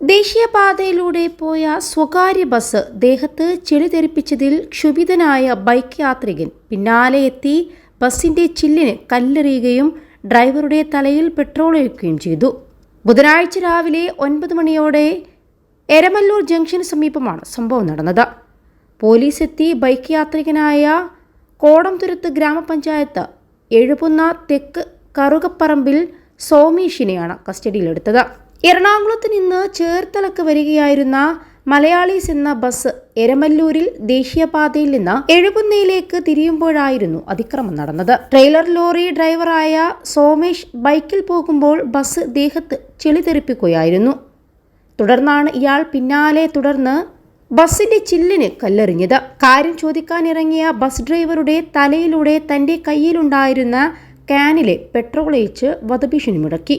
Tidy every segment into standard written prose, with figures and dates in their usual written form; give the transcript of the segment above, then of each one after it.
ദേശീയപാതയിലൂടെ പോയ സ്വകാര്യ ബസ് ദേഹത്ത് ചെളി തെറിപ്പിച്ചതിൽ ക്ഷുഭിതനായ ബൈക്ക് യാത്രികൻ പിന്നാലെ എത്തി ബസിന്റെ ചില്ലിന് കല്ലെറിയുകയും ഡ്രൈവറുടെ തലയിൽ പെട്രോൾ ഒഴിക്കുകയും ചെയ്തു. ബുധനാഴ്ച രാവിലെ 9 മണിയോടെ എരമല്ലൂർ ജംഗ്ഷന് സമീപമാണ് സംഭവം നടന്നത്. പോലീസ് എത്തി ബൈക്ക് യാത്രികനായ കോടംതുരുത്ത് ഗ്രാമപഞ്ചായത്ത് എഴുപുന്ന തെക്ക് കറുകപ്പറമ്പിൽ സോമേഷിനെയാണ് കസ്റ്റഡിയിലെടുത്തത്. എറണാകുളത്ത് നിന്ന് ചേർത്തലക്ക് വരികയായിരുന്ന മലയാളീസ് എന്ന ബസ് എരമല്ലൂരിൽ ദേശീയപാതയിൽ നിന്ന് എഴുപുന്നയിലേക്ക് തിരിയുമ്പോഴായിരുന്നു അതിക്രമം നടന്നത്. ട്രെയിലർ ലോറി ഡ്രൈവറായ സോമേഷ് ബൈക്കിൽ പോകുമ്പോൾ ബസ് ദേഹത്ത് ചെളി തെറിപ്പിക്കുകയായിരുന്നു. തുടർന്നാണ് ഇയാൾ പിന്നാലെ തുടർന്ന് ബസിന്റെ ചില്ലിന് കല്ലെറിഞ്ഞത്. കാര്യം ചോദിക്കാനിറങ്ങിയ ബസ് ഡ്രൈവറുടെ തലയിലൂടെ തന്റെ കയ്യിലുണ്ടായിരുന്ന ക്യാനിലെ പെട്രോൾ ഒഴിച്ച് വധഭീഷണി മുഴക്കി.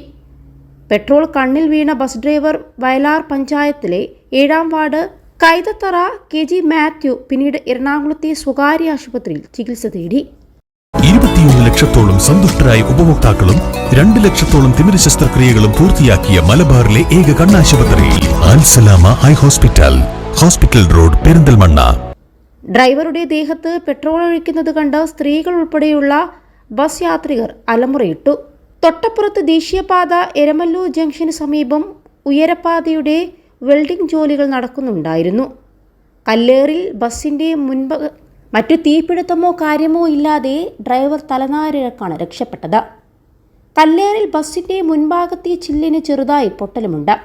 പെട്രോൾ കണ്ണിൽ വീണ ബസ് ഡ്രൈവർ വയലാർ പഞ്ചായത്തിലെ 7-ാം വാർഡ് കൈതത്തറ KG മാത്യു പിന്നീട് എറണാകുളത്തെ സ്വകാര്യ ആശുപത്രിയിൽ ചികിത്സ തേടി. 21 ലക്ഷത്തോളം സന്തുഷ്ടരായ ഉപഭോക്താക്കളും 2 ലക്ഷത്തോളം തിമിര ശസ്ത്രക്രിയകളും പൂർത്തിയാക്കിയ മലബാറിലെ ഏക കണ്ണാശുപത്രി Al Salama eye hospital, hospital road, Perinthalmanna. ഡ്രൈവറുടെ ദേഹത്ത് പെട്രോൾ ഒഴിക്കുന്നത് കണ്ട് സ്ത്രീകൾ ഉൾപ്പെടെയുള്ള ബസ് യാത്രികർ അലമുറയിട്ടു. തൊട്ടപ്പുറത്ത് ദേശീയപാത എരമല്ലൂർ ജംഗ്ഷന് സമീപം ഉയരപ്പാതയുടെ വെൽഡിംഗ് ജോലികൾ നടക്കുന്നുണ്ടായിരുന്നു. കല്ലേറിൽ ബസിന്റെ മറ്റു തീപിടുത്തമോ കാര്യമോ ഇല്ലാതെ ഡ്രൈവർ തലനാരിഴക്കാണ് രക്ഷപ്പെട്ടത്. കല്ലേറിൽ ബസിന്റെ മുൻഭാഗത്തെ ചില്ലിന് ചെറുതായി പൊട്ടലുമുണ്ട്.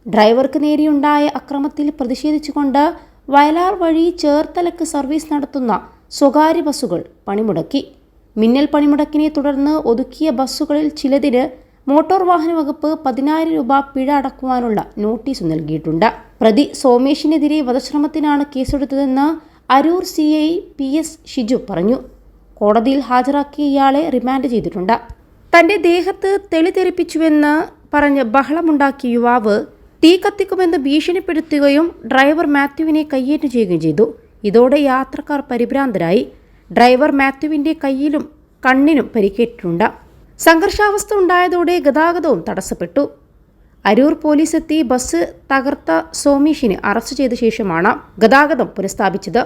ഡ്രൈവർക്ക് നേരെയുണ്ടായ അക്രമത്തിൽ പ്രതിഷേധിച്ചുകൊണ്ട് വയലാർ വഴി ചേർത്തലക്ക് സർവീസ് നടത്തുന്ന സ്വകാര്യ ബസ്സുകൾ പണിമുടക്കി. മിന്നൽ പണിമുടക്കിനെ തുടർന്ന് ഒതുക്കിയ ബസ്സുകളിൽ ചിലതിന് മോട്ടോർ വാഹന വകുപ്പ് 10,000 രൂപ പിഴ അടക്കുവാനുള്ള നോട്ടീസ് നൽകിയിട്ടുണ്ട്. പ്രതി സോമേഷിനെതിരെ വധശ്രമത്തിനാണ് കേസെടുത്തതെന്ന് അരൂർ CI PS ഷിജു പറഞ്ഞു. കോടതിയിൽ ഹാജരാക്കിയ ഇയാളെ റിമാൻഡ് ചെയ്തിട്ടുണ്ട്. തന്റെ ദേഹത്ത് തെളി തെറിപ്പിച്ചുവെന്ന് പറഞ്ഞ് ബഹളമുണ്ടാക്കിയ യുവാവ് തീ കത്തിക്കുമെന്ന് ഭീഷണിപ്പെടുത്തുകയും ഡ്രൈവർ മാത്യുവിനെ കയ്യേറ്റം ചെയ്യുകയും ചെയ്തു. ഇതോടെ യാത്രക്കാർ പരിഭ്രാന്തരായി. ഡ്രൈവർ മാത്യുവിന്റെ കയ്യിലും കണ്ണിനും പരിക്കേറ്റിട്ടുണ്ട്. സംഘർഷാവസ്ഥ ഉണ്ടായതോടെ ഗതാഗതവും തടസ്സപ്പെട്ടു. അരൂർ പോലീസ് എത്തി ബസ് തകർത്ത സോമേഷിനെ അറസ്റ്റ് ചെയ്ത ശേഷമാണ് ഗതാഗതം പുനഃസ്ഥാപിച്ചത്.